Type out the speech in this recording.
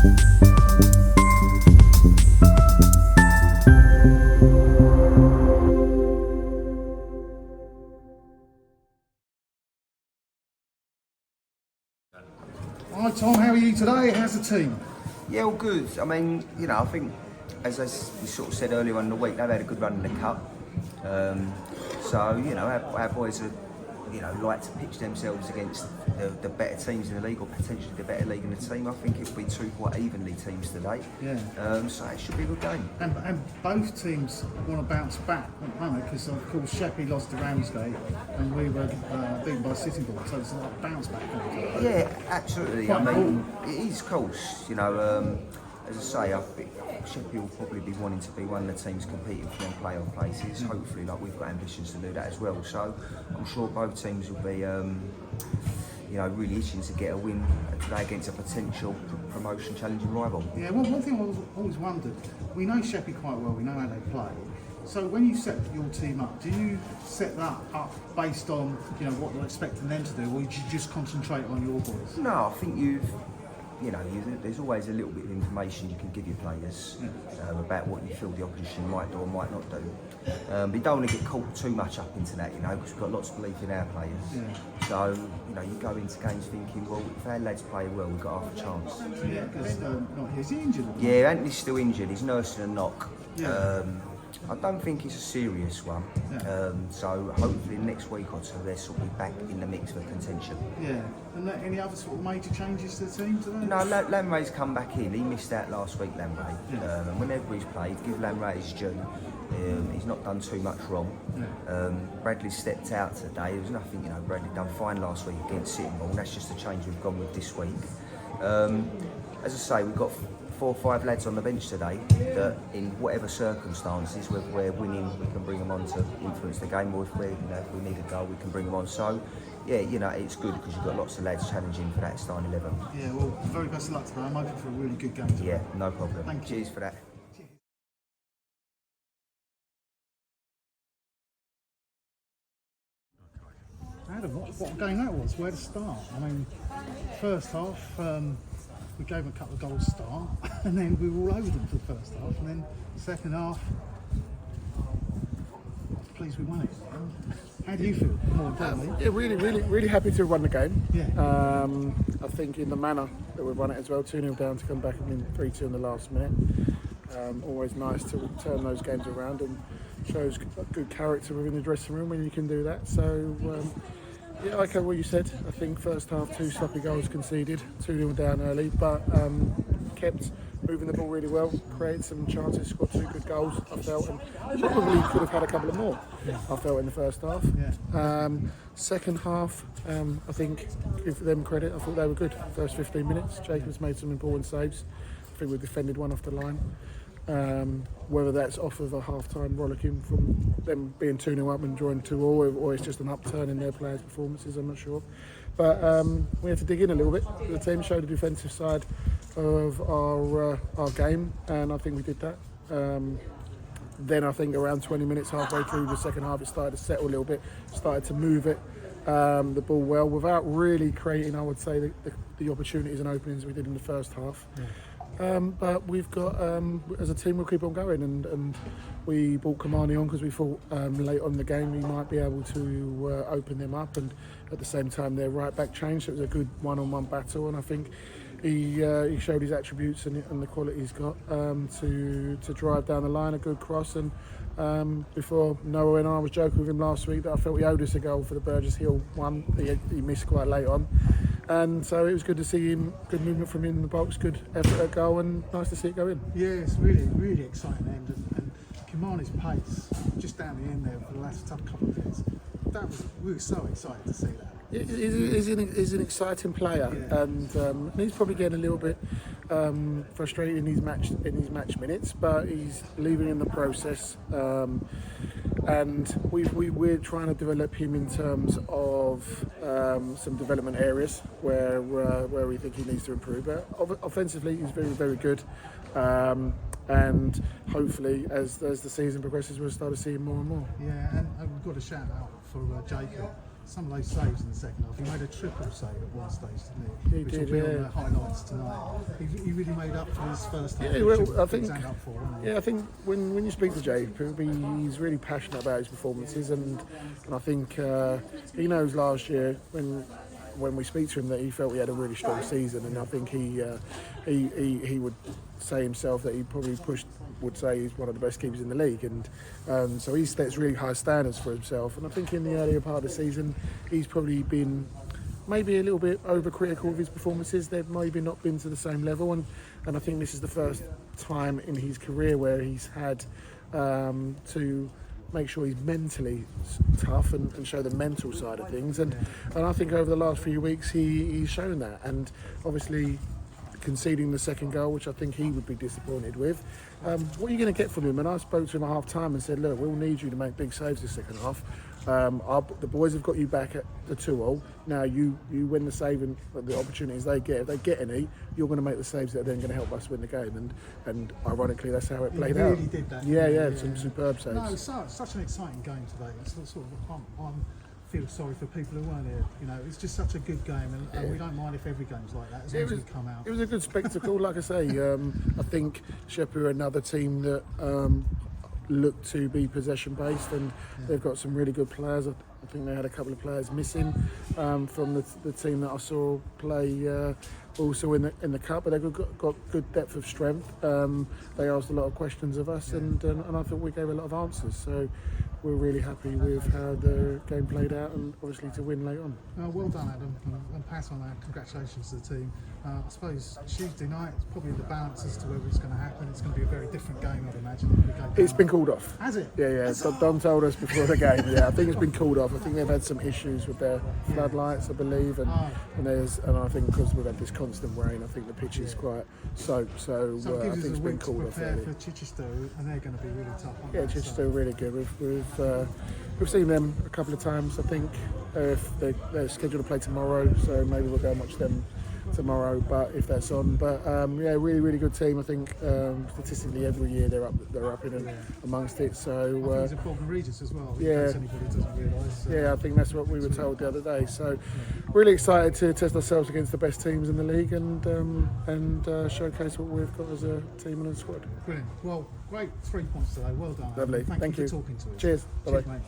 Hi Tom, how are you today? How's the team? Yeah, all good. I mean, I think, as we sort of said earlier on in the week, they've had a good run in the cup. So, our boys are, like to pitch themselves against the better teams in the league, or potentially the better league in the team. I think it'll be two quite evenly teams today. Yeah. So it should be a good game. And both teams want to bounce back, won't they? Because of course Sheppey lost to Ramsgate and we were beaten by Sitting Bull, so it's like a bounce back. Yeah, absolutely. Quite cool. It is, of course. As I say, I think Sheppey will probably be wanting to be one of the teams competing for them playoff places. Hopefully, like we've got ambitions to do that as well. So I'm sure both teams will be, really itching to get a win today against a potential promotion challenging rival. Yeah, well, one thing I've always wondered, we know Sheppey quite well, we know how they play. So when you set your team up, do you set that up based on what you're expecting them to do, or do you just concentrate on your boys? No, I think there's always a little bit of information you can give your players about what you feel the opposition might do or might not do. But you don't want to get caught too much up into that, because we've got lots of belief in our players. Yeah. So, you go into games thinking, well, if our lads play well, we've got half a chance. Yeah, because is he injured? Yeah, Anthony's still injured. He's nursing a knock. Yeah. I don't think it's a serious one. Yeah. So hopefully next week or two they'll sort of be back in the mix for contention. Yeah. And any other sort of major changes to the team today? No, Lamray's come back in. He missed out last week, Lamray. Yeah. And whenever he's played, give Lamray his due. He's not done too much wrong. Yeah. Bradley stepped out today. There was nothing, Bradley done fine last week against Sitting Bull. That's just a change we've gone with this week. As I say, we've got 4 or 5 lads on the bench today that, in whatever circumstances, whether we're winning, we can bring them on to influence the game, or if we need a goal, we can bring them on. So, yeah, it's good because you've got lots of lads challenging for that starting 11. Yeah, well, very best of luck today. I'm hoping for a really good game today. Yeah, no problem. Thank you. Cheers for that. Adam, what a game that was. Where to start? I mean, first half, we gave them a couple of goals start, and then we were all over them for the first half, and then second half, I was pleased we won it. How do you feel, more importantly? Yeah, really happy to have won the game. Yeah. I think in the manner that we've won it as well, 2-0 down to come back and win 3-2 in the last minute. Always nice to turn those games around, and shows good character within the dressing room when you can do that. So, yeah, I echo what you said. I think first half 2 sloppy goals conceded, 2-0 down early, but kept moving the ball really well, created some chances, scored 2 good goals, I felt, and probably could have had a couple of more, I felt, in the first half. Yeah. Second half, I think, give them credit, I thought they were good. First 15 minutes, Jacobs made some important saves. I think we defended one off the line. Whether that's off of a half-time rollicking from them being 2-0 up and drawing 2-2, or it's just an upturn in their players' performances, I'm not sure. But we had to dig in a little bit. The team showed the defensive side of our game, and I think we did that. Then I think around 20 minutes, halfway through the second half, it started to settle a little bit, started to move it, the ball well, without really creating, I would say, the opportunities and openings we did in the first half. Yeah. But we've got, as a team, we'll keep on going, and we brought Kamani on because we thought late on in the game we might be able to open them up, and at the same time their right back changed, so it was a good one-on-one battle, and I think he showed his attributes and the quality he's got to drive down the line, a good cross, and before Noah and I was joking with him last week that I felt he owed us a goal for the Burgess Hill one. He missed quite late on. And so it was good to see him, good movement from him in the box, good effort at goal, and nice to see it go in. Yeah, it's really exciting end, and Kimani's pace just down the end there for the last couple of minutes. We were so excited to see that. He's an exciting player, yeah. and he's probably getting a little bit frustrated in his match minutes, but he's leaving in the process. And we're trying to develop him in terms of some development areas where we think he needs to improve. But offensively, he's very good. And hopefully, as the season progresses, we'll start to see him more and more. Yeah, and we've got a shout out for Jacob. some of those saves in the second half. He made a triple save at one stage, didn't he? He Which did, will be yeah. on the highlights tonight. He really made up for his first half. Yeah, well, which I he think- signed up for, wasn't he? Yeah, I think when you speak to Jay, he's really passionate about his performances, and I think he knows last year when we speak to him that he felt he had a really strong season, and I think he would say himself that he probably would say he's one of the best keepers in the league, and so he sets really high standards for himself. And I think in the earlier part of the season, he's probably been maybe a little bit overcritical of his performances. They've maybe not been to the same level, and I think this is the first time in his career where he's had to make sure he's mentally tough and show the mental side of things. And I think over the last few weeks he's shown that. And obviously conceding the second goal, which I think he would be disappointed with. What are you going to get from him? And I spoke to him at half time and said, look, we'll need you to make big saves this second half. The boys have got you back at the 2-2. Now you win the save and the opportunities they get. If they get any, you're going to make the saves that are then going to help us win the game. And ironically, that's how it played out. He really did that. Yeah, some superb saves. No, it's such an exciting game today. It's sort of I feel sorry for people who weren't here. You know, it's just such a good game, and we don't mind if every game's like that as long as we come out. It was a good spectacle, like I say. I think Sheppey are another team that look to be possession based, and they've got some really good players. I think they had a couple of players missing from the team that I saw play also in the cup, but they've got good depth of strength. They asked a lot of questions of us, and I thought we gave a lot of answers. So we're really happy with how the game played out, and obviously to win late on. Well done, Adam, and pass on that. Congratulations to the team. I suppose Tuesday night, it's probably the balance as to whether it's going to happen. It's going to be a very different game, I'd imagine. It's been called off. Has it? Yeah. Don told us before the game. Yeah, I think it's been called off. I think they've had some issues with their floodlights, I believe, and I think because we've had this constant rain, I think the pitch is quite soaked. So So it I gives think us it's a been week to called off prepare early. for Chichester, and they're going to be really tough, aren't Yeah, they? Chichester are really good. We've seen them a couple of times. I think if they're scheduled to play tomorrow, so maybe we'll go and watch them tomorrow. But if that's on, really good team. I think statistically every year they're up in and amongst it. So I think it's important to Regis as well. Yeah. In case anybody doesn't realise. yeah, I think that's what we were told the other day. So really excited to test ourselves against the best teams in the league and showcase what we've got as a team and a squad. Brilliant. Well, great 3 points today. Well done. Adam. Lovely. Thank Thank you you. for talking to us. Cheers. Bye-bye. Cheers, mate.